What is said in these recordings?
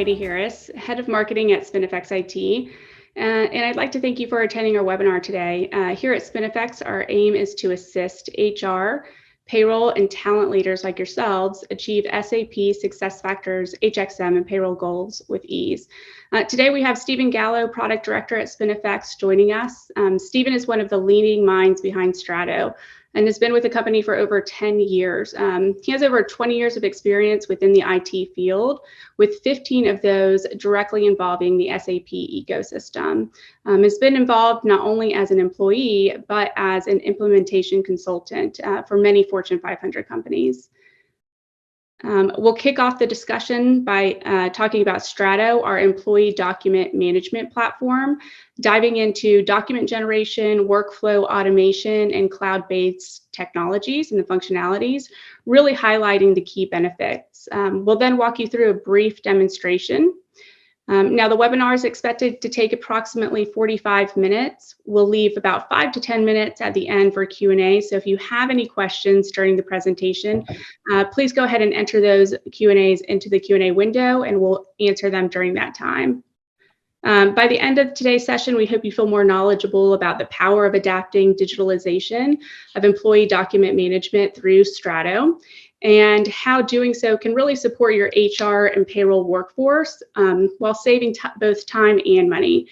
Heidi Harris, Head of Marketing at SpinifexIT. And I'd like to thank you for attending our webinar today. Here at Spinifex, our aim is to assist HR, payroll, and talent leaders like yourselves achieve SAP SuccessFactors, HXM, and payroll goals with ease. Today we have Stephen Gallo, Product Director at Spinifex, joining us. Stephen is one of the leading minds behind Strato and has been with the company for over 10 years. He has over 20 years of experience within the IT field, with 15 of those directly involving the SAP ecosystem. Has been involved not only as an employee, but as an implementation consultant for many Fortune 500 companies. We'll kick off the discussion by talking about Strato, our employee document management platform, diving into document generation, workflow automation, and cloud-based technologies and the functionalities, really highlighting the key benefits. We'll then walk you through a brief demonstration. Now, the webinar is expected to take approximately 45 minutes. We'll leave about 5 to 10 minutes at the end for Q&A. So if you have any questions during the presentation, please go ahead and enter those Q&As into the Q&A window, and we'll answer them during that time. By the end of today's session, we hope you feel more knowledgeable about the power of adapting digitalization of employee document management through Strato, and how doing so can really support your HR and payroll workforce while saving both time and money.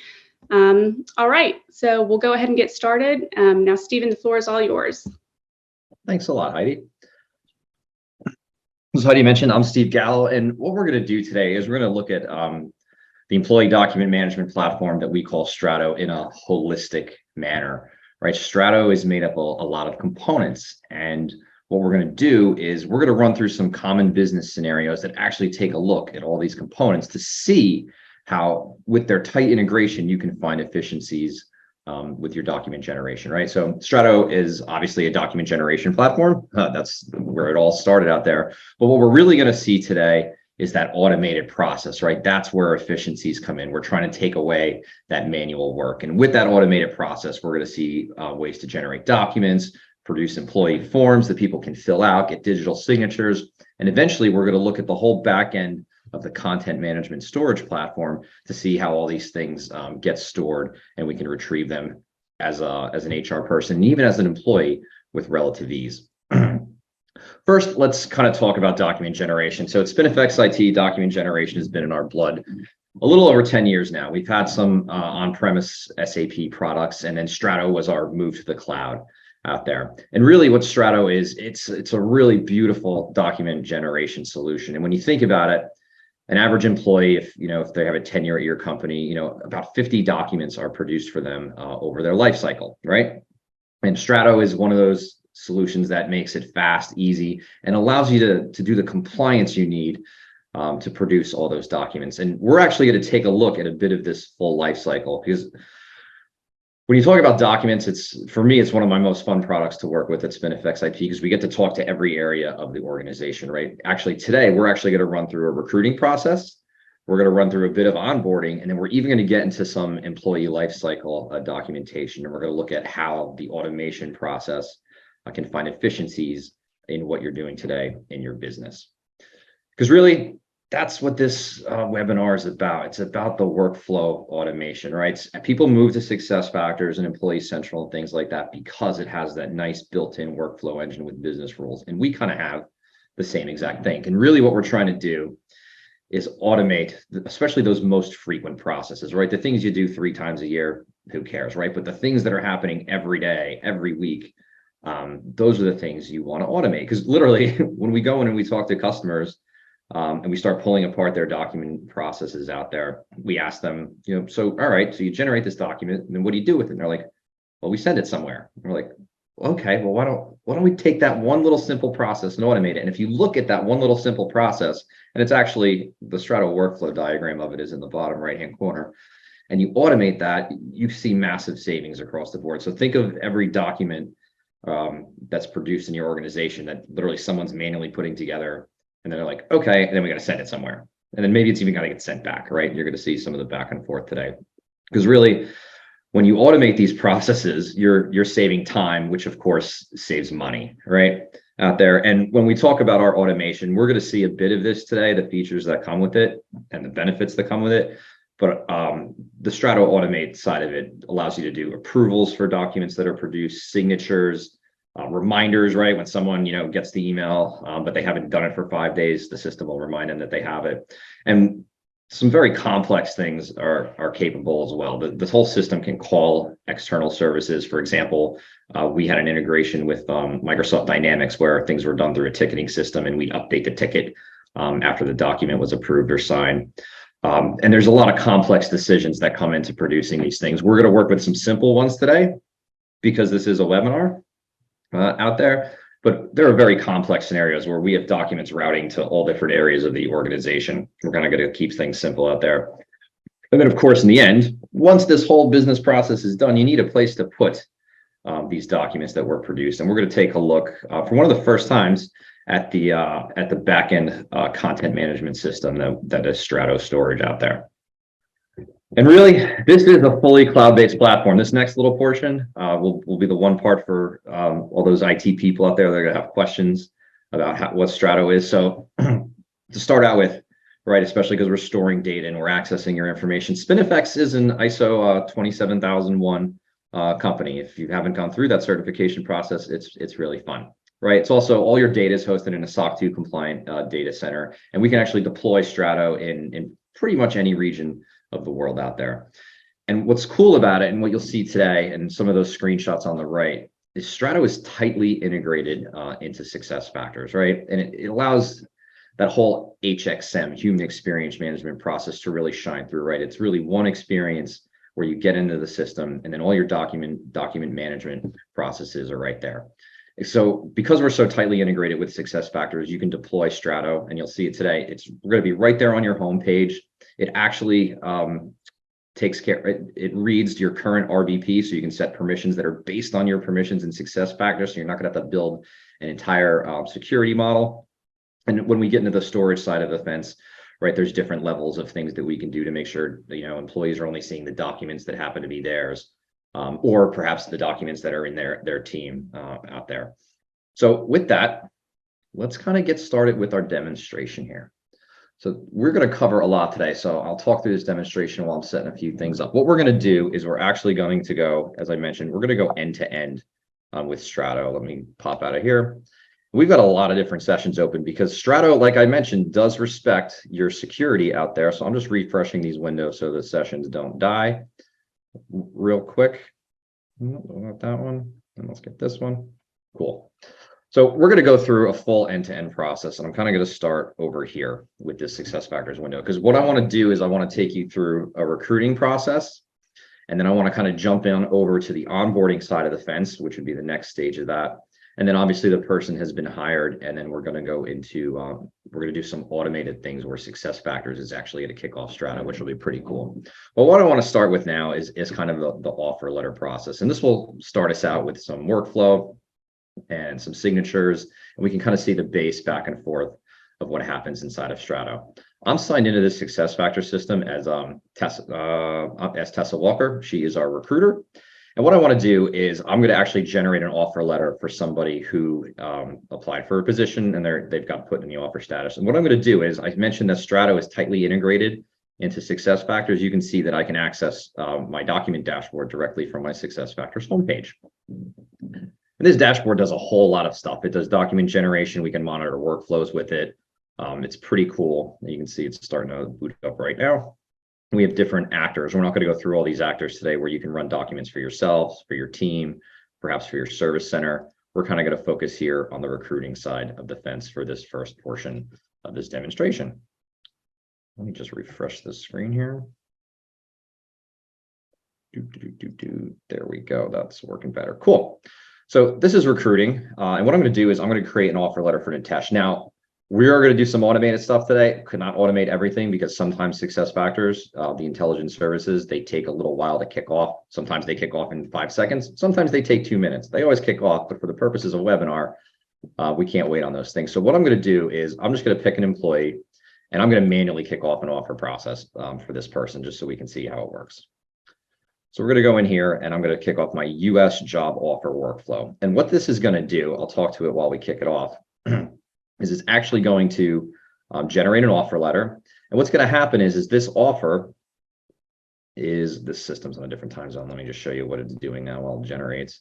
All right, so we'll go ahead and get started. Now, Stephen, the floor is all yours. Thanks a lot, Heidi. As Heidi mentioned, I'm Steve Gallo, and what we're going to do today is we're going to look at the employee document management platform that we call Strato in a holistic manner, right? Strato is made up of a lot of components, and what we're going to do is we're going to run through some common business scenarios that actually take a look at all these components to see how, with their tight integration, you can find efficiencies with your document generation, right? So Strato is obviously a document generation platform. That's where it all started out there. But what we're really going to see today is that automated process, right? That's where efficiencies come in. We're trying to take away that manual work. And with that automated process, we're going to see ways to generate documents, produce employee forms that people can fill out, get digital signatures, and eventually we're going to look at the whole back end of the content management storage platform to see how all these things get stored, and we can retrieve them as an HR person, and even as an employee with relative ease. First, let's kind of talk about document generation. So at SpinifexIT, document generation has been in our blood a little over 10 years now. We've had some on-premise SAP products, and then Strato was our move to the cloud out there. And really what Strato is, it's a really beautiful document generation solution. And when you think about it, an average employee, if they have a 10-year at your company, about 50 documents are produced for them over their life cycle, right? And Strato is one of those solutions that makes it fast, easy, and allows you to do the compliance you need to produce all those documents. And we're actually going to take a look at a bit of this full life cycle, because when you talk about documents, for me, it's one of my most fun products to work with at SpinifexIT, because we get to talk to every area of the organization, right? Actually, today, we're actually going to run through a recruiting process. We're going to run through a bit of onboarding, and then we're even going to get into some employee lifecycle documentation. And we're going to look at how the automation process can find efficiencies in what you're doing today in your business. Because really, that's what this webinar is about. It's about the workflow automation, right? People move to SuccessFactors and Employee Central and things like that because it has that nice built-in workflow engine with business rules. And we kind of have the same exact thing. And really what we're trying to do is automate, especially those most frequent processes, right? The things you do 3 times a year, who cares, right? But the things that are happening every day, every week, those are the things you want to automate. Because literally, when we go in and we talk to customers, and we start pulling apart their document processes out there, we ask them, so, all right, so you generate this document, and then what do you do with it? And they're like, well, we send it somewhere. And we're like, okay, well, why don't we take that one little simple process and automate it? And if you look at that one little simple process, and it's actually, the Strato workflow diagram of it is in the bottom right-hand corner, and you automate that, you see massive savings across the board. So think of every document that's produced in your organization that literally someone's manually putting together, and then they're like, okay, and then we got to send it somewhere. And then maybe it's even got to get sent back, right? You're going to see some of the back and forth today. Because really, when you automate these processes, you're saving time, which of course saves money, right? out there. And when we talk about our automation, we're going to see a bit of this today, the features that come with it and the benefits that come with it. But the Strato Automate side of it allows you to do approvals for documents that are produced, signatures, reminders, right? When someone, gets the email, but they haven't done it for 5 days, the system will remind them that they have it. And some very complex things are capable as well. This whole system can call external services. For example, we had an integration with Microsoft Dynamics where things were done through a ticketing system, and we'd update the ticket after the document was approved or signed. And there's a lot of complex decisions that come into producing these things. We're going to work with some simple ones today because this is a webinar out there. But there are very complex scenarios where we have documents routing to all different areas of the organization. We're kind of going to keep things simple out there. And then, of course, in the end, once this whole business process is done, you need a place to put these documents that were produced. And we're going to take a look for one of the first times at the backend content management system that is Strato storage out there. And really, this is a fully cloud-based platform. This next little portion will be the one part for all those IT people out there that are going to have questions about what Strato is. So to start out with, right, especially because we're storing data and we're accessing your information, SpinifeX is an ISO 27001 company. If you haven't gone through that certification process, it's really fun, right? It's also all your data is hosted in a SOC 2 compliant data center, and we can actually deploy Strato in pretty much any region of the world out there. And what's cool about it, and what you'll see today, and some of those screenshots on the right, is Strato is tightly integrated into SuccessFactors, right? And it allows that whole HXM, human experience management process, to really shine through, right? It's really one experience where you get into the system, and then all your document management processes are right there. So because we're so tightly integrated with SuccessFactors, you can deploy Strato, and you'll see it today. It's going to be right there on your homepage. It actually takes care, it reads your current RBP, so you can set permissions that are based on your permissions in SuccessFactors, so you're not going to have to build an entire security model. And when we get into the storage side of the fence, right, there's different levels of things that we can do to make sure employees are only seeing the documents that happen to be theirs, or perhaps the documents that are in their team out there. So with that, let's kind of get started with our demonstration here. So we're going to cover a lot today, so I'll talk through this demonstration while I'm setting a few things up. What we're going to do is we're actually going to go, as I mentioned, we're going to go end to end with Strato. Let me pop out of here. We've got a lot of different sessions open because Strato, like I mentioned, does respect your security out there. So I'm just refreshing these windows so the sessions don't die real quick. Not that one. And let's get this one. Cool. So we're going to go through a full end-to-end process, and I'm kind of going to start over here with this SuccessFactors window, because what I want to do is I want to take you through a recruiting process, and then I want to kind of jump in over to the onboarding side of the fence, which would be the next stage of that. And then obviously the person has been hired, and then we're going to go into, we're going to do some automated things where SuccessFactors is actually going to kick off Strato, which will be pretty cool. But what I want to start with now is kind of the offer letter process. And this will start us out with some workflow and some signatures, and we can kind of see the base back and forth of what happens inside of Strato. I'm signed into this SuccessFactors system as Tessa Walker. She is our recruiter. And what I want to do is I'm going to actually generate an offer letter for somebody who applied for a position and they've got put in the offer status. And what I'm going to do is, I mentioned that Strato is tightly integrated into SuccessFactors. You can see that I can access my document dashboard directly from my SuccessFactors homepage. And this dashboard does a whole lot of stuff. It does document generation. We can monitor workflows with it. It's pretty cool. You can see it's starting to boot up right now. We have different actors. We're not going to go through all these actors today where you can run documents for yourselves, for your team, perhaps for your service center. We're kind of going to focus here on the recruiting side of the fence for this first portion of this demonstration. Let me just refresh the screen here. There we go. That's working better. Cool. So this is recruiting. And what I'm going to do is I'm going to create an offer letter for Nitesh. Now, we are going to do some automated stuff today. Could not automate everything because sometimes SuccessFactors, the intelligence services, they take a little while to kick off. Sometimes they kick off in 5 seconds. Sometimes they take 2 minutes. They always kick off, but for the purposes of webinar, we can't wait on those things. So what I'm going to do is I'm just going to pick an employee, and I'm going to manually kick off an offer process for this person just so we can see how it works. So we're going to go in here and I'm going to kick off my US job offer workflow. And what this is going to do, I'll talk to it while we kick it off, is it's actually going to generate an offer letter. And what's going to happen is this offer is, this system's on a different time zone. Let me just show you what it's doing now while it generates.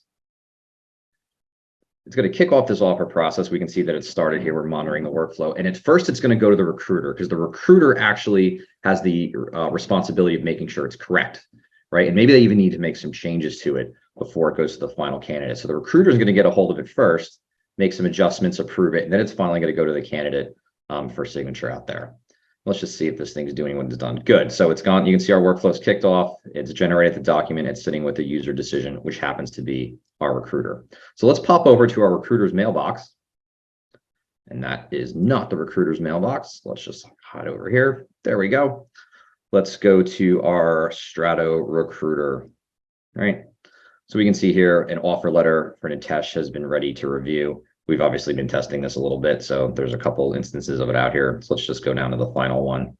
It's going to kick off this offer process. We can see that it started here. We're monitoring the workflow. And at first, it's going to go to the recruiter because the recruiter actually has the responsibility of making sure it's correct, right? And maybe they even need to make some changes to it before it goes to the final candidate. So the recruiter is going to get a hold of it first, make some adjustments, approve it, and then it's finally going to go to the candidate for signature out there. Let's just see if this thing's doing what it's done. Good. So it's gone. You can see our workflow's kicked off. It's generated the document. It's sitting with the user decision, which happens to be our recruiter. So let's pop over to our recruiter's mailbox. And that is not the recruiter's mailbox. Let's just hide over here. There we go. Let's go to our Strato recruiter. All right. So we can see here an offer letter for Nitesh has been ready to review. We've obviously been testing this a little bit, so there's a couple instances of it out here. So let's just go down to the final one. All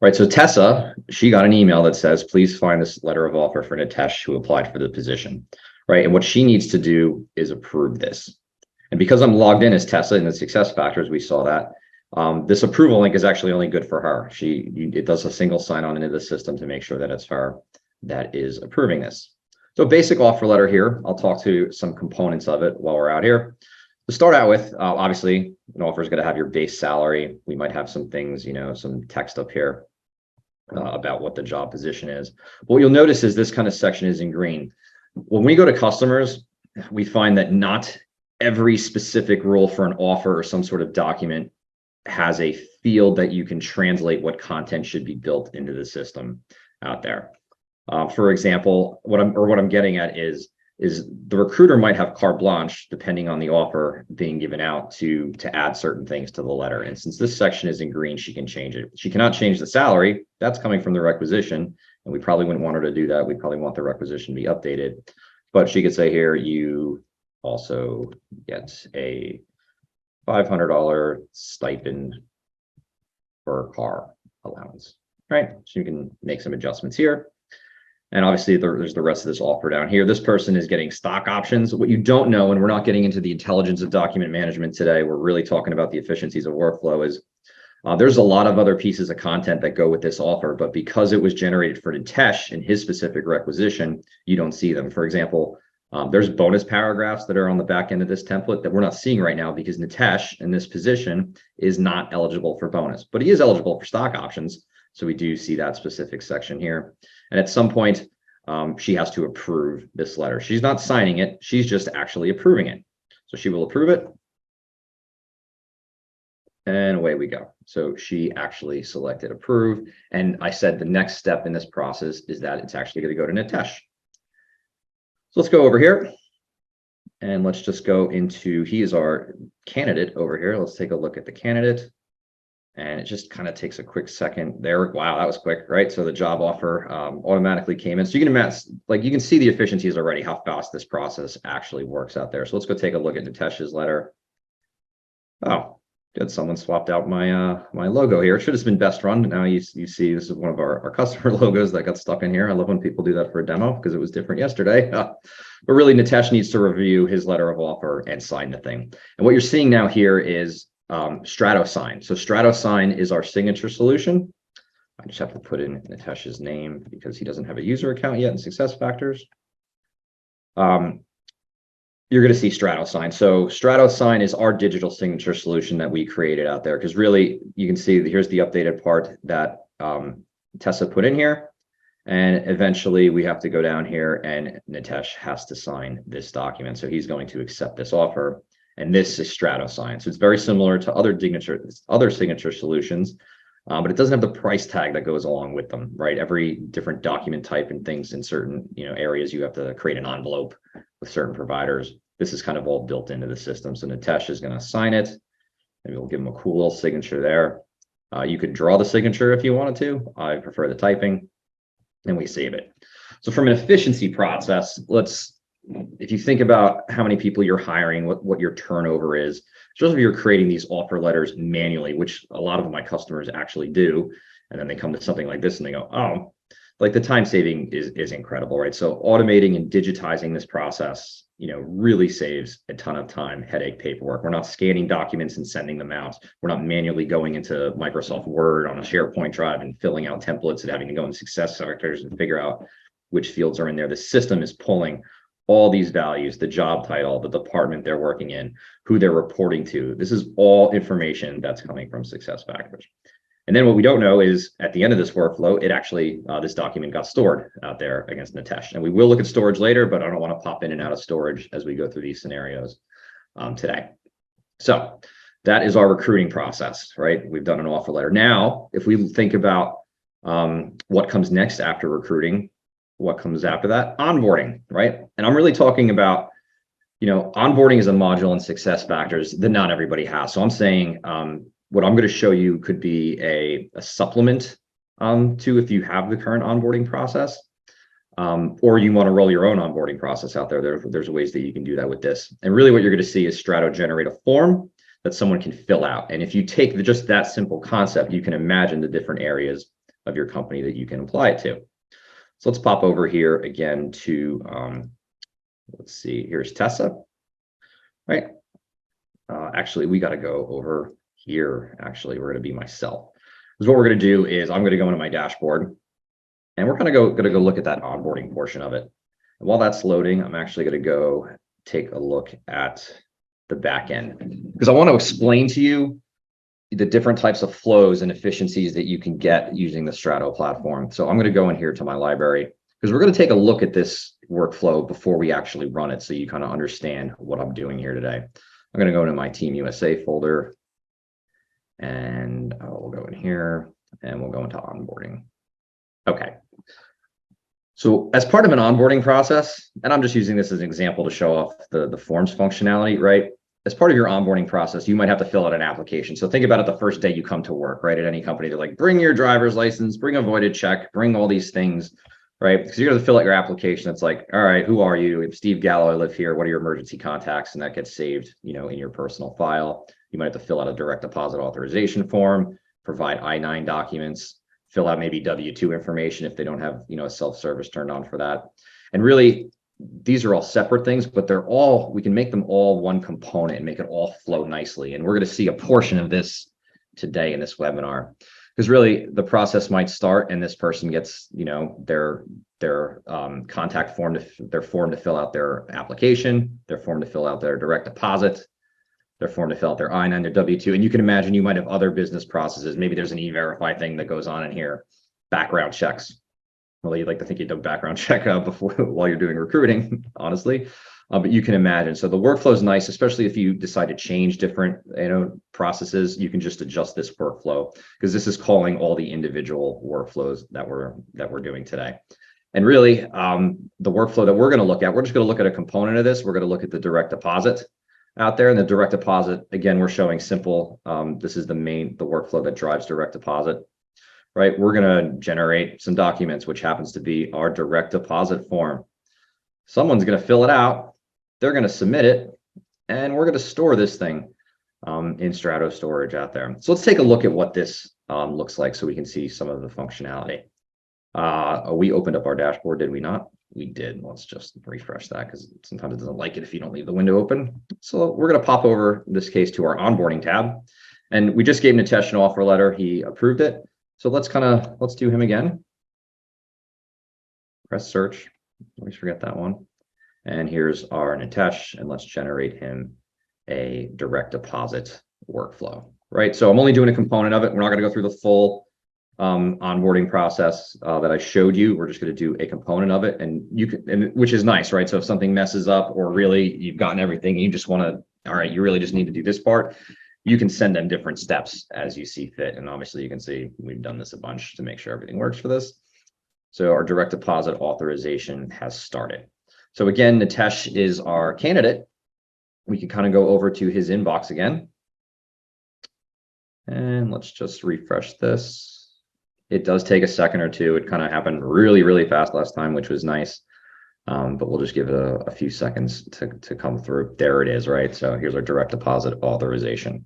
right, so Tessa, she got an email that says, please find this letter of offer for Nitesh who applied for the position, right? And what she needs to do is approve this. And because I'm logged in as Tessa in the success factors, we saw that this approval link is actually only good for her. It does a single sign on into the system to make sure that it's her that is approving this. So basic offer letter here. I'll talk to some components of it while we're out here. To start out with, obviously, an offer is going to have your base salary. We might have some things, some text up here about what the job position is. What you'll notice is this kind of section is in green. When we go to customers, we find that not every specific rule for an offer or some sort of document has a field that you can translate what content should be built into the system out there. For example, what I'm getting at is the recruiter might have carte blanche depending on the offer being given out to add certain things to the letter. And since this section is in green, she can change it. She cannot change the salary. That's coming from the requisition, and we probably wouldn't want her to do that. We probably want the requisition to be updated. But she could say here, you also get a $500 stipend for car allowance, right? So you can make some adjustments here. And obviously there's the rest of this offer down here. This person is getting stock options. What you don't know, and we're not getting into the intelligence of document management today, we're really talking about the efficiencies of workflow, is there's a lot of other pieces of content that go with this offer, but because it was generated for Nitesh in his specific requisition, you don't see them. For example, there's bonus paragraphs that are on the back end of this template that we're not seeing right now because Nitesh in this position is not eligible for bonus, but he is eligible for stock options. So we do see that specific section here. And at some point, she has to approve this letter. She's not signing it. She's just actually approving it. So she will approve it. And away we go. So she actually selected approve. And I said the next step in this process is that it's actually going to go to Nitesh. So let's go over here. And let's just go into, he is our candidate over here. Let's take a look at the candidate. And it just kind of takes a quick second there. Wow, that was quick, right? So the job offer automatically came in. So you can imagine, like you can see the efficiencies already, how fast this process actually works out there. So let's go take a look at Nitesh's letter. Oh, good. Someone swapped out my my logo here. It should have been best run. Now you see this is one of our customer logos that got stuck in here. I love when people do that for a demo because it was different yesterday. But really, Nitesh needs to review his letter of offer and sign the thing. And what you're seeing now here is Strato sign. So Strato sign is our signature solution. I just have to put in Nitesh's name because he doesn't have a user account yet in SuccessFactors. You're going to see Strato sign. So Strato sign is our digital signature solution that we created out there, because really you can see that here's the updated part that Tessa put in here. And eventually we have to go down here and Nitesh has to sign this document. So he's going to accept this offer. And this is Strato sign. So it's very similar to other signature solutions, but it doesn't have the price tag that goes along with them, right? Every different document type and things in certain areas, you have to create an envelope with certain providers. This is kind of all built into the system. So Nitesh is going to sign it. Maybe we'll give him a cool little signature there. You could draw the signature if you wanted to. I prefer the typing, and we save it. So from an efficiency process, if you think about how many people you're hiring, what your turnover is, especially if you're creating these offer letters manually, which a lot of my customers actually do, and then they come to something like this and they go, oh, like the time saving is incredible, right? So automating and digitizing this process, really saves a ton of time, headache, paperwork. We're not scanning documents and sending them out. We're not manually going into Microsoft Word on a SharePoint drive and filling out templates and having to go into success factors and figure out which fields are in there. The system is pulling all these values, the job title, the department they're working in, who they're reporting to. This is all information that's coming from success factors. And then what we don't know is at the end of this workflow, it actually, this document got stored out there against Nitesh. And we will look at storage later, but I don't want to pop in and out of storage as we go through these scenarios today. So that is our recruiting process, right? We've done an offer letter. Now, if we think about what comes next after recruiting, what comes after that? Onboarding, right? And I'm really talking about, onboarding is a module in success factors that not everybody has. So I'm saying, what I'm going to show you could be a supplement to if you have the current onboarding process, or you want to roll your own onboarding process out there. There's ways that you can do that with this. And really what you're going to see is Strato generate a form that someone can fill out. And if you take just that simple concept, you can imagine the different areas of your company that you can apply it to. So let's pop over here again to, let's see, here's Tessa, right? Actually, we got to go over here. Actually, we're going to be myself. Because what we're going to do is I'm going to go into my dashboard and we're going to go look at that onboarding portion of it. And while that's loading, I'm actually going to go take a look at the back end because I want to explain to you the different types of flows and efficiencies that you can get using the Strato platform. So I'm going to go in here to my library because we're going to take a look at this workflow before we actually run it so you kind of understand what I'm doing here today. I'm going to go into my Team USA folder and we'll go in here and we'll go into onboarding. Okay. So as part of an onboarding process, and I'm just using this as an example to show off the forms functionality, right? As part of your onboarding process, you might have to fill out an application. So think about it the first day you come to work, right? At any company, they're like, bring your driver's license, bring a voided check, bring all these things, right? Because you're going to fill out your application. It's like, all right, who are you? I'm Steve Gallo, I live here. What are your emergency contacts? And that gets saved, in your personal file. You might have to fill out a direct deposit authorization form, provide I-9 documents, fill out maybe W-2 information if they don't have, a self-service turned on for that. And really, these are all separate things, but we can make them all one component and make it all flow nicely. And we're going to see a portion of this today in this webinar, because really the process might start and this person gets, their contact form, their form to fill out their application, their form to fill out their direct deposit, their form to fill out their I-9, their W-2. And you can imagine you might have other business processes. Maybe there's an E-Verify thing that goes on in here, background checks. Well, you'd like to think you do a background check before while you're doing recruiting, honestly. But you can imagine. So the workflow is nice, especially if you decide to change different, processes. You can just adjust this workflow because this is calling all the individual workflows that we're doing today. And really, the workflow that we're going to look at, we're just going to look at a component of this. We're going to look at the direct deposit out there. And the direct deposit, again, we're showing simple. This is the workflow that drives direct deposit. Right, we're going to generate some documents, which happens to be our direct deposit form. Someone's going to fill it out. They're going to submit it, and we're going to store this thing in Strato storage out there. So let's take a look at what this looks like so we can see some of the functionality. We opened up our dashboard, did we not? We did. Let's just refresh that because sometimes it doesn't like it if you don't leave the window open. So we're going to pop over, in this case, to our onboarding tab. And we just gave Nitesh an offer letter. He approved it. So let's do him again. Press search. Always forget that one. And here's our Nitesh, and let's generate him a direct deposit workflow, right? So I'm only doing a component of it. We're not going to go through the full onboarding process that I showed you. We're just going to do a component of it, and which is nice, right? So if something messes up, or really you've gotten everything, and you just want to, all right, you really just need to do this part. You can send them different steps as you see fit. And obviously you can see we've done this a bunch to make sure everything works for this. So our direct deposit authorization has started. So again, Nitesh is our candidate. We can kind of go over to his inbox again. And let's just refresh this. It does take a second or two. It kind of happened really, really fast last time, which was nice. But we'll just give it a few seconds to come through. There it is, right? So here's our direct deposit authorization.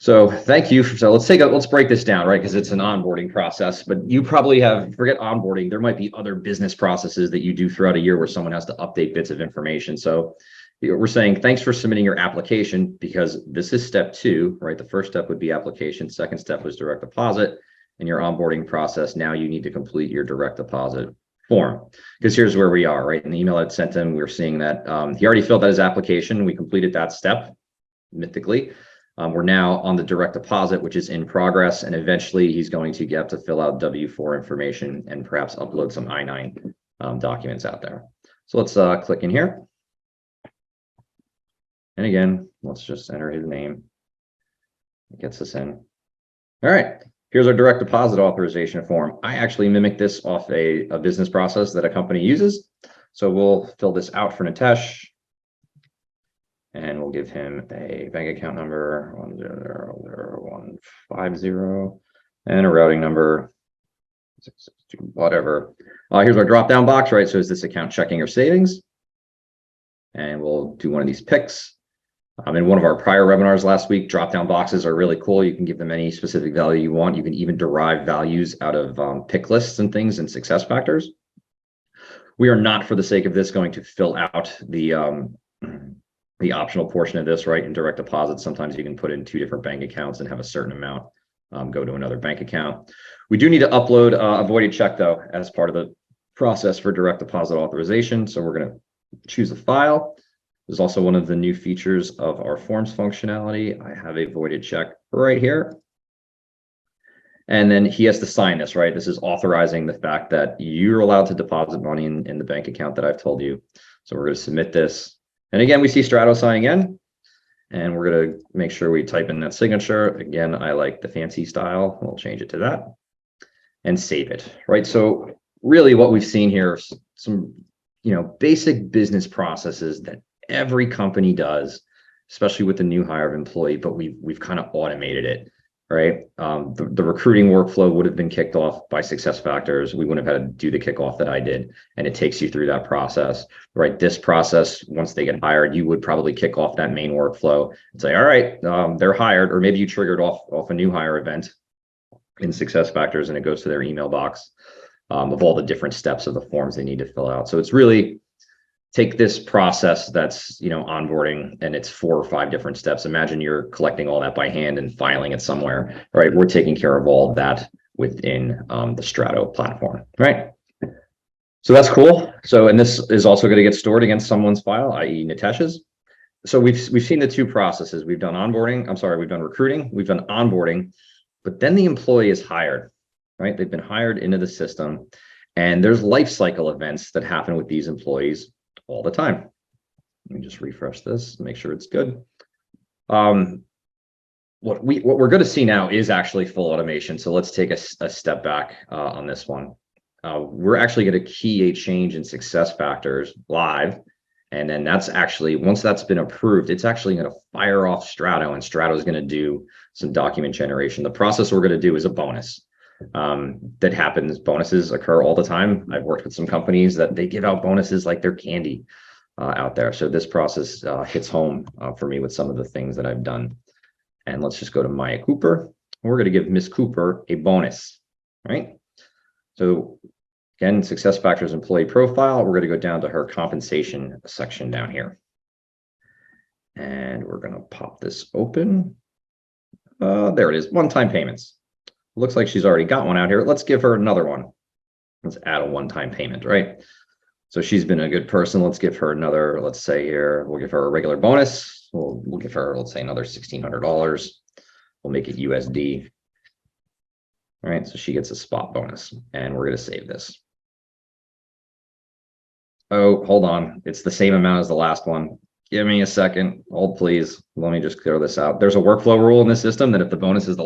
So thank you. So let's break this down, right? Because it's an onboarding process, but you probably forget onboarding. There might be other business processes that you do throughout a year where someone has to update bits of information. So we're saying, thanks for submitting your application, because this is step 2, right? The first step would be application. Second step was direct deposit. In your onboarding process, now you need to complete your direct deposit form, because here's where we are, right? In the email I'd sent him, we were seeing that he already filled out his application. We completed that step mythically. We're now on the direct deposit, which is in progress, and eventually he's going to get to fill out W-4 information and perhaps upload some I-9 documents out there. So let's click in here. And again, let's just enter his name. It gets us in. All right, here's our direct deposit authorization form. I actually mimic this off a business process that a company uses. So we'll fill this out for Nitesh. And we'll give him a bank account number 100150 and a routing number 662, whatever. Here's our drop down box, right? So is this account checking or savings? And we'll do one of these picks. In one of our prior webinars last week, drop down boxes are really cool. You can give them any specific value you want. You can even derive values out of pick lists and things and success factors. We are not, for the sake of this, going to fill out the optional portion of this, right? In direct deposit, sometimes you can put in 2 different bank accounts and have a certain amount go to another bank account. We do need to upload a voided check, though, as part of the process for direct deposit authorization. So we're going to choose a file. There's also one of the new features of our forms functionality. I have a voided check right here. And then he has to sign this, right? This is authorizing the fact that you're allowed to deposit money in the bank account that I've told you. So we're going to submit this. And again, we see Strato signing in, and we're going to make sure we type in that signature. Again, I like the fancy style. We'll change it to that and save it, right? So really what we've seen here is some, basic business processes that every company does, especially with the new hire of employee, but we've kind of automated it, right? The recruiting workflow would have been kicked off by success factors. We wouldn't have had to do the kickoff that I did, and it takes you through that process, right? This process, once they get hired, you would probably kick off that main workflow and say, all right, they're hired, or maybe you triggered off a new hire event in success factors, and it goes to their email box of all the different steps of the forms they need to fill out. So it's really take this process that's onboarding, and it's 4 or 5 different steps. Imagine you're collecting all that by hand and filing it somewhere, right? We're taking care of all of that within the Strato platform, right? So that's cool. So, and this is also going to get stored against someone's file, i.e. Nitesh's. So we've seen the 2 processes. We've done we've done recruiting, we've done onboarding, but then the employee is hired, right? They've been hired into the system, and there's life cycle events that happen with these employees all the time. Let me just refresh this, make sure it's good. What we're going to see now is actually full automation. So let's take a step back on this one. We're actually going to key a change in success factors live, and then that's actually, once that's been approved, it's actually going to fire off Strato, and Strato is going to do some document generation. The process we're going to do is a bonus. That happens. Bonuses occur all the time. I've worked with some companies that they give out bonuses like they're candy out there. So this process hits home for me with some of the things that I've done. And let's just go to Maya Cooper. We're going to give Miss Cooper a bonus, right? So again, success factors employee profile. We're going to go down to her compensation section down here. And we're going to pop this open. There it is, one-time payments. Looks like she's already got one out here. Let's give her another one. Let's add a one-time payment, right? So she's been a good person. Let's give her another, let's say here, we'll give her a regular bonus. We'll give her, let's say, another $1,600. We'll make it USD. All right, so she gets a spot bonus, and we're going to save this. Oh, hold on. It's the same amount as the last one. Give me a second. Hold, please. Let me just clear this out. There's a workflow rule in this system that if the bonus is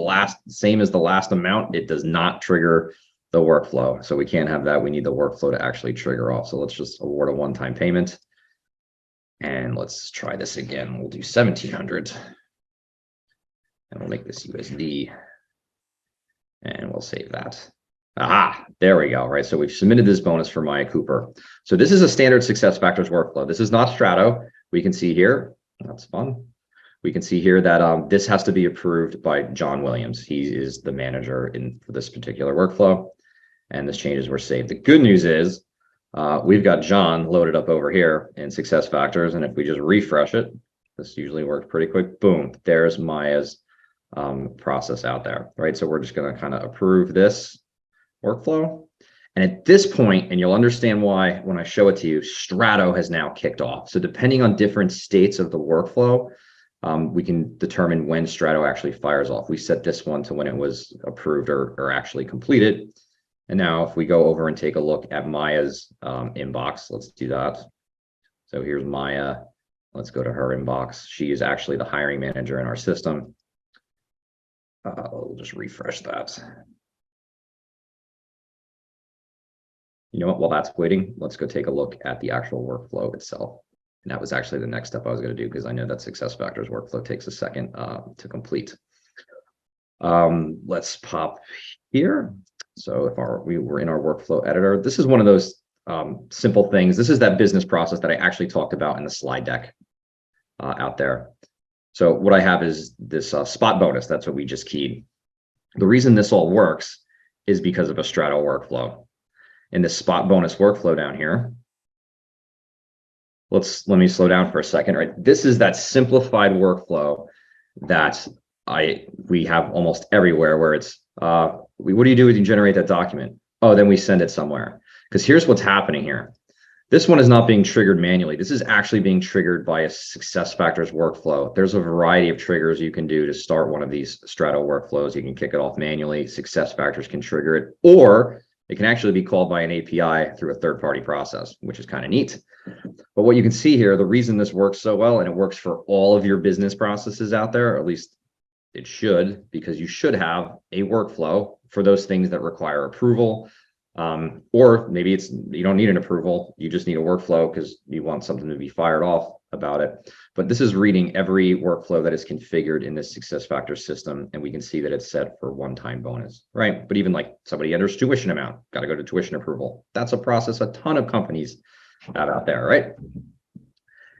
same as the last amount, it does not trigger the workflow. So we can't have that. We need the workflow to actually trigger off. So let's just award a one-time payment. And let's try this again. We'll do 1,700. And we'll make this USD. And we'll save that. Aha, there we go, right? So we've submitted this bonus for Maya Cooper. So this is a standard success factors workflow. This is not Strato. We can see here, that's fun. we can see here that this has to be approved by John Williams. He is the manager for this particular workflow, and this changes were saved. The good news is we've got John loaded up over here in SuccessFactors, and if we just refresh it, this usually works pretty quick. Boom, there's Maya's process out there, right? So we're just going to kind of approve this workflow. And at this point, and you'll understand why when I show it to you, Strato has now kicked off. So depending on different states of the workflow, we can determine when Strato actually fires off. We set this one to when it was approved or actually completed. And now if we go over and take a look at Maya's inbox, let's do that. So here's Maya. Let's go to her inbox. She is actually the hiring manager in our system. We'll just refresh that. You know what, while that's waiting, let's go take a look at the actual workflow itself. And that was actually the next step I was going to do, because I know that SuccessFactors workflow takes a second to complete. Let's pop here. So if we were in our workflow editor, this is one of those simple things. This is that business process that I actually talked about in the slide deck out there. So what I have is this spot bonus. That's what we just keyed. The reason this all works is because of a Strato workflow. In the spot bonus workflow down here, let me slow down for a second, right? This is that simplified workflow that we have almost everywhere, where it's what do you do when you generate that document? Oh, then we send it somewhere. Because here's what's happening here. This one is not being triggered manually. This is actually being triggered by a SuccessFactors workflow. There's a variety of triggers you can do to start one of these Strato workflows. You can kick it off manually. SuccessFactors can trigger it, or it can actually be called by an API through a third-party process, which is kind of neat. But what you can see here, the reason this works so well, and it works for all of your business processes out there, or at least it should, because you should have a workflow for those things that require approval. Or maybe you don't need an approval, you just need a workflow because you want something to be fired off about it. But this is reading every workflow that is configured in this SuccessFactors system, and we can see that it's set for one-time bonus, right? But even like somebody enters tuition amount, got to go to tuition approval. That's a process a ton of companies have out there, right?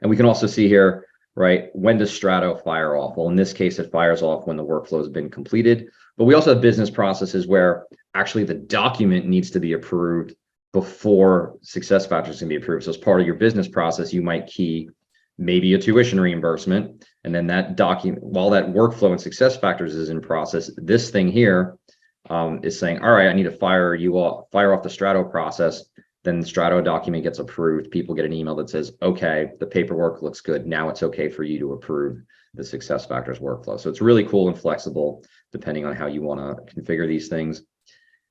And we can also see here, right, when does Strato fire off? Well, in this case, it fires off when the workflow has been completed. But we also have business processes where actually the document needs to be approved before SuccessFactors can be approved. So as part of your business process, you might key maybe a tuition reimbursement, and then that document, while that workflow in SuccessFactors is in process, this thing here is saying, all right, I need to fire off the Strato process. Then the Strato document gets approved. People get an email that says, okay, the paperwork looks good. Now it's okay for you to approve the SuccessFactors workflow. So it's really cool and flexible depending on how you want to configure these things.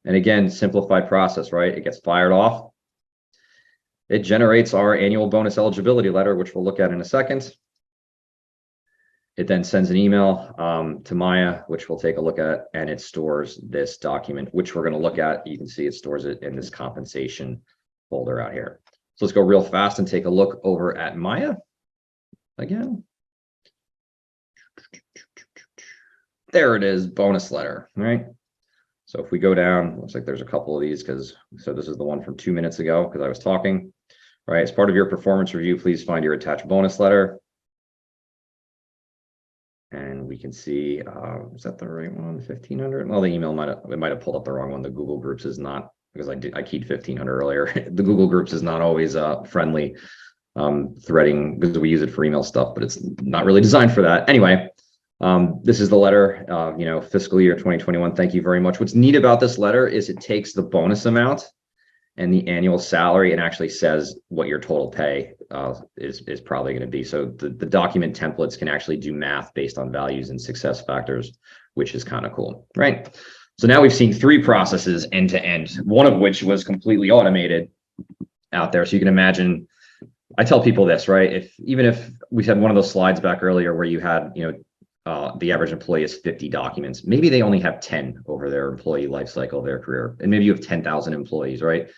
And again, simplified process, right? It gets fired off. It generates our annual bonus eligibility letter, which we'll look at in a second. It then sends an email to Maya, which we'll take a look at, and it stores this document, which we're going to look at. You can see it stores it in this compensation folder out here. So let's go real fast and take a look over at Maya again. There it is, bonus letter, right? So if we go down, looks like there's a couple of these so this is the one from 2 minutes ago because I was talking, right? As part of your performance review, please find your attached bonus letter. And we can see, is that the right one? 1500? Well, the email might have pulled up the wrong one. The Google Groups is not, because I keyed 1500 earlier. The Google Groups is not always friendly threading because we use it for email stuff, but it's not really designed for that. Anyway, this is the letter, fiscal year 2021. Thank you very much. What's neat about this letter is it takes the bonus amount and the annual salary and actually says what your total pay is probably going to be. So the document templates can actually do math based on values in SuccessFactors, which is kind of cool, right? So now we've seen 3 processes end to end, one of which was completely automated out there. So you can imagine, I tell people this, right? Even if we had one of those slides back earlier where you had, the average employee has 50 documents. Maybe they only have 10 over their employee life cycle of their career. And maybe you have 10,000 employees, right?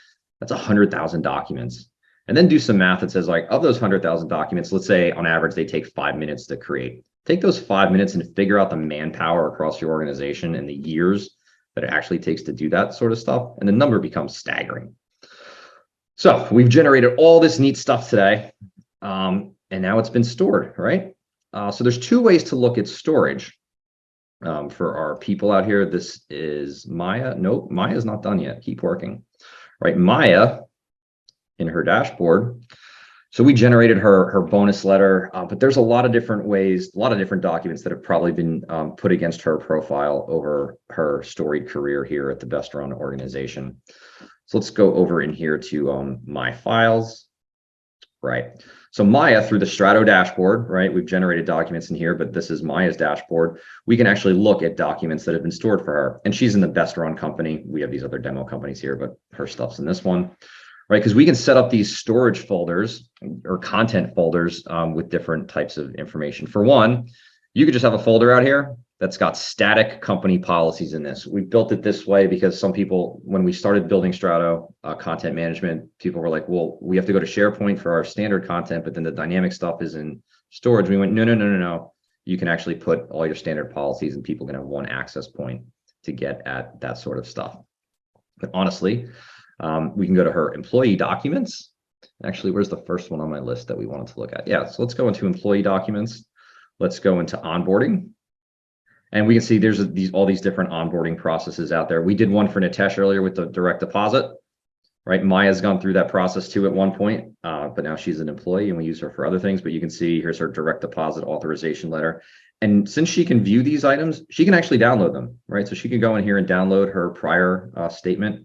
That's 100,000 documents. And then do some math that says, like, of those 100,000 documents, let's say on average, they take 5 minutes to create. Take those 5 minutes and figure out the manpower across your organization and the years that it actually takes to do that sort of stuff. And the number becomes staggering. So we've generated all this neat stuff today. And now it's been stored, right? So there's two ways to look at storage. For our people out here, this is Maya. Nope, Maya's not done yet. Keep working. Right, Maya in her dashboard. So we generated her bonus letter, but there's a lot of different ways, a lot of different documents that have probably been put against her profile over her storied career here at the Best Run organization. So let's go over in here to my files. Right. So Maya, through the Strato dashboard, right, we've generated documents in here, but this is Maya's dashboard. We can actually look at documents that have been stored for her. And she's in the Best Run company. We have these other demo companies here, but her stuff's in this one, right? Because we can set up these storage folders or content folders with different types of information. For one, you could just have a folder out here that's got static company policies in this. We built it this way because some people, when we started building Strato content management, people were like, well, we have to go to SharePoint for our standard content, but then the dynamic stuff is in storage. We went, no. You can actually put all your standard policies and people can have one access point to get at that sort of stuff. But honestly, we can go to her employee documents. Actually, where's the first one on my list that we wanted to look at? Yeah, so let's go into employee documents. Let's go into onboarding. And we can see there's all these different onboarding processes out there. We did one for Nitesh earlier with the direct deposit, right? Maya's gone through that process too at one point, but now she's an employee and we use her for other things. But you can see here's her direct deposit authorization letter. And since she can view these items, she can actually download them, right? So she can go in here and download her prior statement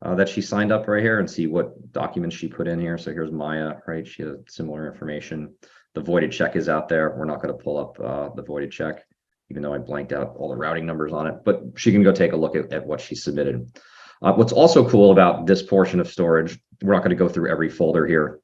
that she signed up right here and see what documents she put in here. So here's Maya, right? She has similar information. The voided check is out there. We're not going to pull up the voided check, even though I blanked out all the routing numbers on it, but she can go take a look at what she submitted. What's also cool about this portion of storage, we're not going to go through every folder here,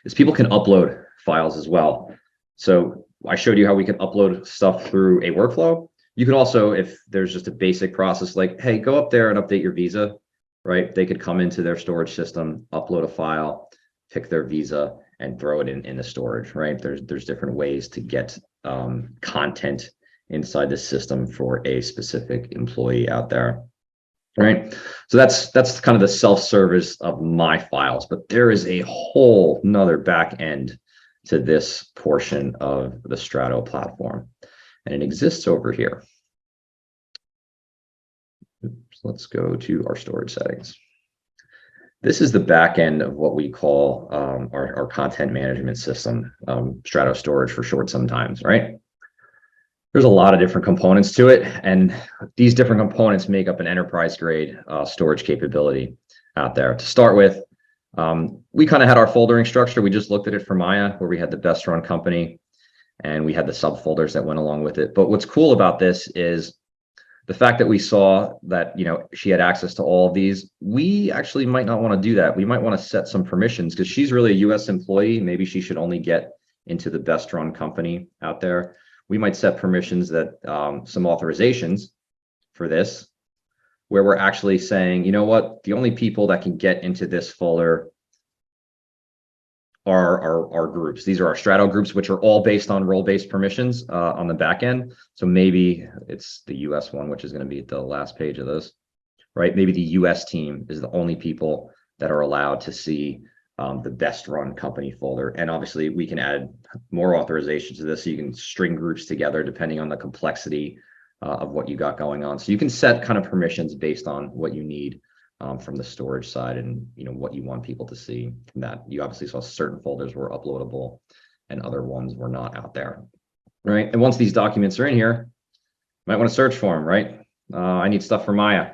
is people can upload files as well. So I showed you how we can upload stuff through a workflow. You can also, if there's just a basic process like, hey, go up there and update your visa, right? They could come into their storage system, upload a file, pick their visa, and throw it in the storage, right? There's different ways to get content inside the system for a specific employee out there, right? So that's kind of the self-service of my files, but there is a whole nother back end to this portion of the Strato platform, and it exists over here. Oops, let's go to our storage settings. This is the back end of what we call our content management system, Strato storage for short sometimes, right? There's a lot of different components to it, and these different components make up an enterprise grade storage capability out there. To start with, we kind of had our foldering structure. We just looked at it for Maya, where we had the Best Run company, and we had the subfolders that went along with it. But what's cool about this is the fact that we saw that, she had access to all of these. We actually might not want to do that. We might want to set some permissions because she's really a US employee. Maybe she should only get into the Best Run company out there. We might set permissions that some authorizations for this, where we're actually saying, you know what, the only people that can get into this folder are our groups. These are our Strato groups, which are all based on role-based permissions on the back end. So maybe it's the US one, which is going to be at the last page of this, right? Maybe the US team is the only people that are allowed to see the Best Run company folder. And obviously we can add more authorizations to this, so you can string groups together depending on the complexity of what you got going on. So you can set kind of permissions based on what you need from the storage side, and what you want people to see from that. You obviously saw certain folders were uploadable and other ones were not out there, right? And once these documents are in here, you might want to search for them, right? I need stuff for Maya.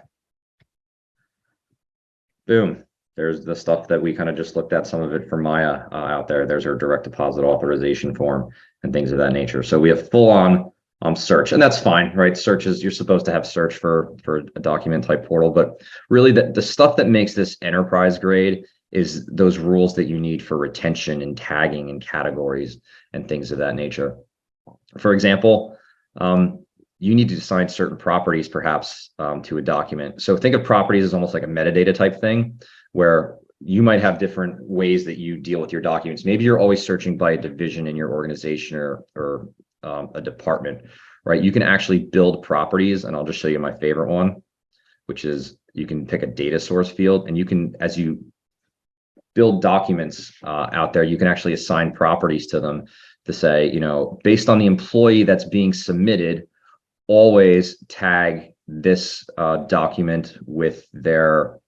Boom. There's the stuff that we kind of just looked at, some of it for Maya out there. There's her direct deposit authorization form and things of that nature. So we have full on search, and that's fine, right? Search is, you're supposed to have search for a document type portal, but really the stuff that makes this enterprise grade is those rules that you need for retention and tagging and categories and things of that nature. For example, you need to assign certain properties perhaps to a document. So think of properties as almost like a metadata type thing, where you might have different ways that you deal with your documents. Maybe you're always searching by a division in your organization or a department, right? You can actually build properties, and I'll just show you my favorite one, which is you can pick a data source field, and you can, as you build documents out there, you can actually assign properties to them to say, based on the employee that's being submitted, always tag this document with their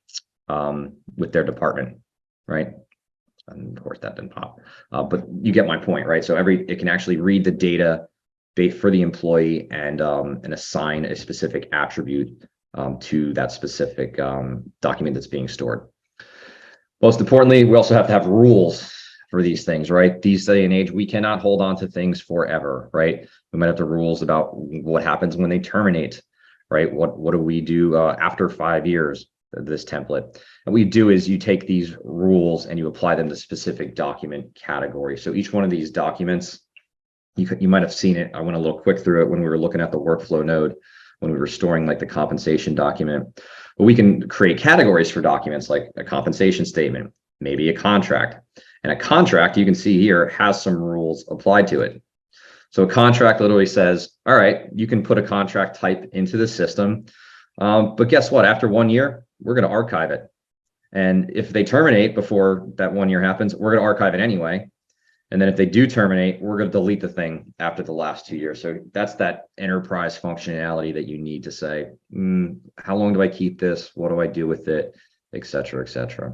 department, right? And of course that didn't pop, but you get my point, right? So it can actually read the data for the employee and assign a specific attribute to that specific document that's being stored. Most importantly, we also have to have rules for these things, right? These day and age, we cannot hold on to things forever, right? We might have the rules about what happens when they terminate, right? What do we do after 5 years of this template? And what you do is you take these rules and you apply them to specific document categories. So each one of these documents, you might have seen it. I went a little quick through it when we were looking at the workflow node, when we were storing like the compensation document. But we can create categories for documents like a compensation statement, maybe a contract. And a contract, you can see here, has some rules applied to it. So a contract literally says, all right, you can put a contract type into the system. But guess what? After 1 year, we're going to archive it. And if they terminate before that 1 year happens, we're going to archive it anyway. And then if they do terminate, we're going to delete the thing after the last 2 years. So that's that enterprise functionality that you need to say, how long do I keep this? What do I do with it? Et cetera, et cetera.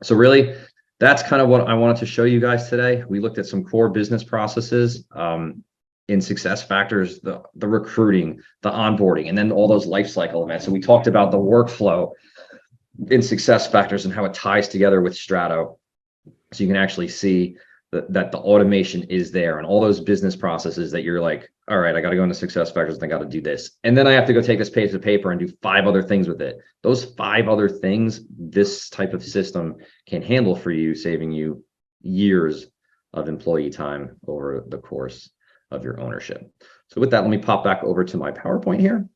So really, that's kind of what I wanted to show you guys today. We looked at some core business processes in SuccessFactors, the recruiting, the onboarding, and then all those life cycle events. So we talked about the workflow in SuccessFactors and how it ties together with Strato. So you can actually see that the automation is there and all those business processes that you're like, all right, I got to go into SuccessFactors and I got to do this. And then I have to go take this piece of paper and do 5 other things with it. Those 5 other things, this type of system can handle for you, saving you years of employee time over the course of your ownership. So with that, let me pop back over to my PowerPoint here.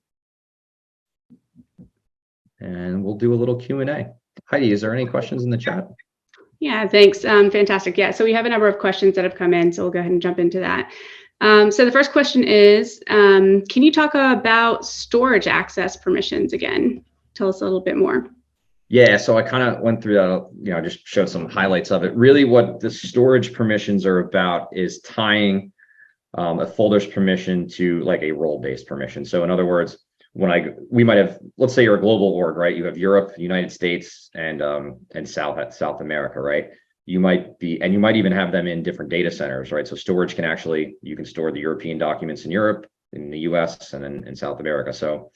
And we'll do a little Q&A. Heidi, is there any questions in the chat? Yeah, thanks. Fantastic. Yeah, so we have a number of questions that have come in, so we'll go ahead and jump into that. So the first question is, can you talk about storage access permissions again? Tell us a little bit more. Yeah, so I kind of went through that, I just showed some highlights of it. Really what the storage permissions are about is tying a folder's permission to like a role-based permission. So in other words, we might have, let's say you're a global org, right? You have Europe, United States, and South America, right? You might even have them in different data centers, right? So storage you can store the European documents in Europe, in the US, and then in South America. So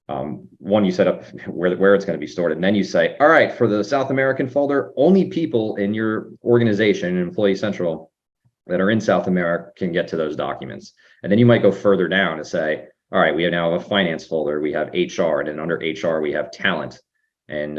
one, you set up where it's going to be stored, and then you say, all right, for the South American folder, only people in your organization, Employee Central, that are in South America can get to those documents. And then you might go further down and say, all right, we now have a finance folder, we have HR, and then under HR, we have talent and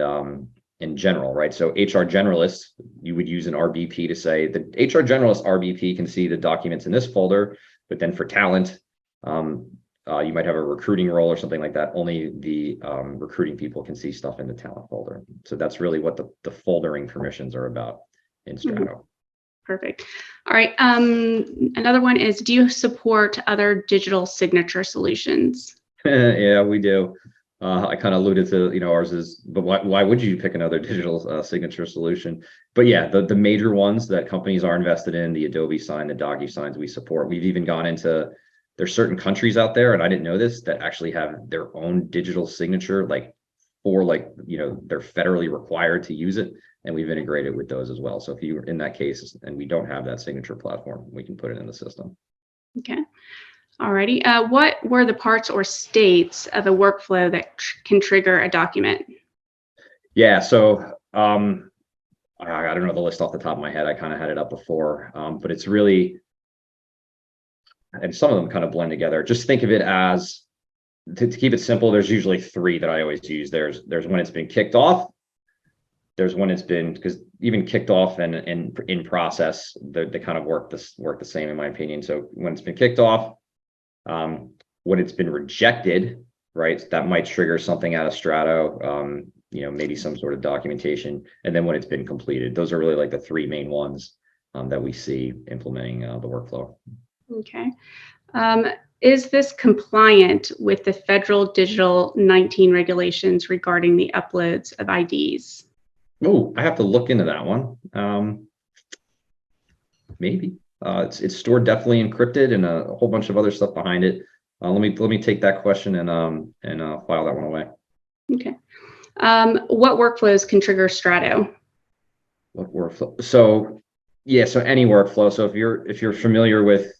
in general, right? So HR generalists, you would use an RBP to say the HR generalist RBP can see the documents in this folder, but then for talent, you might have a recruiting role or something like that. Only the recruiting people can see stuff in the talent folder. So that's really what the foldering permissions are about in Strato. Mm-hmm. Perfect. All right. Another one is, do you support other digital signature solutions? Yeah, we do. I kind of alluded to, ours is, but why would you pick another digital signature solution? But yeah, the major ones that companies are invested in, the Adobe Sign, the DocuSigns we support. We've even gone into, there's certain countries out there, and I didn't know this, that actually have their own digital signature, they're federally required to use it. And we've integrated with those as well. So if you're in that case and we don't have that signature platform, we can put it in the system. Okay. Alrighty. What were the parts or states of a workflow that can trigger a document? Yeah. So I don't know the list off the top of my head. I kind of had it up before, but it's really, and some of them kind of blend together. Just think of it as, to keep it simple, there's usually 3 that I always use. There's when it's been kicked off. There's when it's been, because even kicked off and in process, they kind of work the same in my opinion. So when it's been kicked off, when it's been rejected, right? That might trigger something out of Strato, maybe some sort of documentation. And then when it's been completed, those are really like the 3 main ones that we see implementing the workflow. Okay. Is this compliant with the federal Digital 19 regulations regarding the uploads of IDs? Oh, I have to look into that one. Maybe. It's stored definitely encrypted and a whole bunch of other stuff behind it. Let me take that question and file that one away. Okay. What workflows can trigger Strato? What workflow? So yeah, so any workflow. So if you're familiar with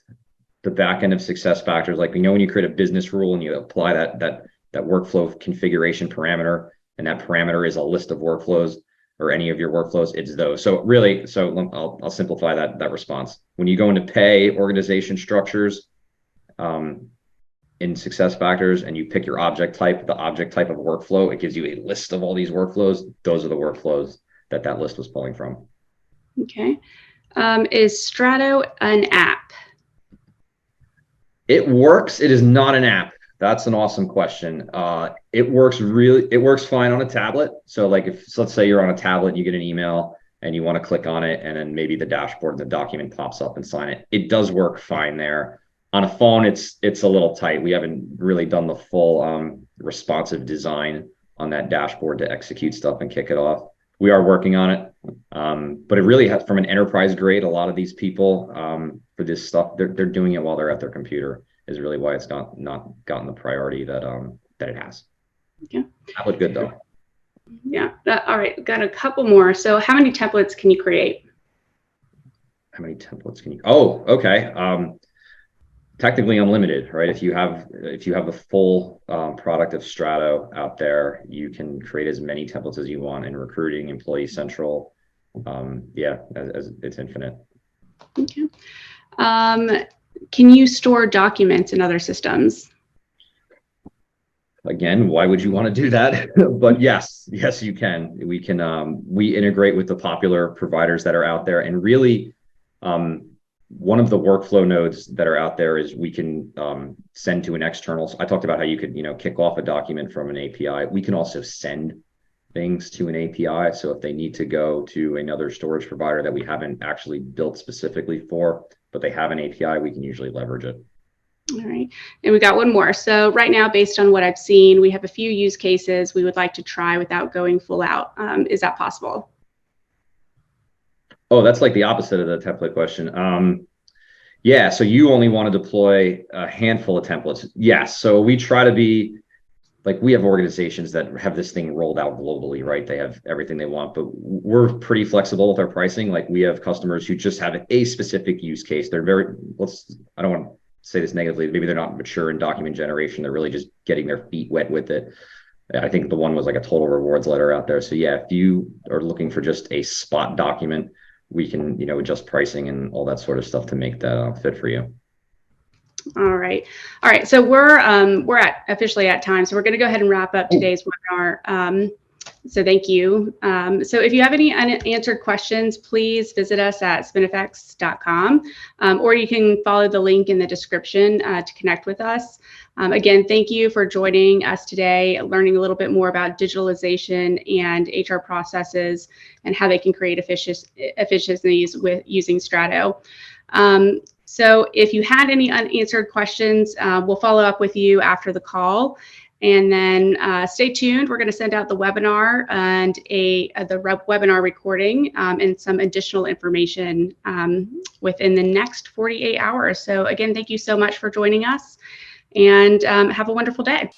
the back end of success factors, like when you create a business rule and you apply that workflow configuration parameter, and that parameter is a list of workflows or any of your workflows, it's those. So really, I'll simplify that response. When you go into pay organization structures in success factors and you pick your object type, the object type of workflow, it gives you a list of all these workflows. Those are the workflows that list was pulling from. Okay. Is Strato an app? It works. It is not an app. That's an awesome question. It works fine on a tablet. So like so let's say you're on a tablet and you get an email and you want to click on it, and then maybe the dashboard, the document pops up and sign it. It does work fine there. On a phone, it's a little tight. We haven't really done the full responsive design on that dashboard to execute stuff and kick it off. We are working on it. But it really has, from an enterprise grade, a lot of these people for this stuff, they're doing it while they're at their computer, is really why it's not gotten the priority that it has. Yeah. That looked good though. Yeah. All right. Got a couple more. So how many templates can you create? How many templates can you? Oh, okay. Technically unlimited, right? If you have the full product of Strato out there, you can create as many templates as you want in recruiting, employee central. Yeah, as it's infinite. Okay. Can you store documents in other systems? Again, why would you want to do that? But yes, you can. We integrate with the popular providers that are out there, and really, one of the workflow nodes that are out there is we can send to an external. So I talked about how you could, kick off a document from an API. We can also send things to an API. So if they need to go to another storage provider that we haven't actually built specifically for, but they have an API, we can usually leverage it. All right. And we got one more. So right now, based on what I've seen, we have a few use cases we would like to try without going full out. Is that possible? Oh, that's like the opposite of the template question. Yeah, so you only want to deploy a handful of templates. Yes, so we try to be like, we have organizations that have this thing rolled out globally, right? They have everything they want, but we're pretty flexible with our pricing. Like, we have customers who just have a specific use case. They're I don't want to say this negatively, maybe they're not mature in document generation. They're really just getting their feet wet with it. I think the one was like a total rewards letter out there. So yeah, if you are looking for just a spot document, we can, adjust pricing and all that sort of stuff to make that fit for you. All right. So we're officially at time. So we're going to go ahead and wrap up today's webinar. So thank you. So if you have any unanswered questions, please visit us at SpinifexIT.com, or you can follow the link in the description to connect with us. Again, thank you for joining us today, learning a little bit more about digitalization and HR processes and how they can create efficiencies with using Strato. So if you had any unanswered questions, we'll follow up with you after the call. And then stay tuned. We're going to send out the webinar and the webinar recording and some additional information within the next 48 hours. So again, thank you so much for joining us, and have a wonderful day.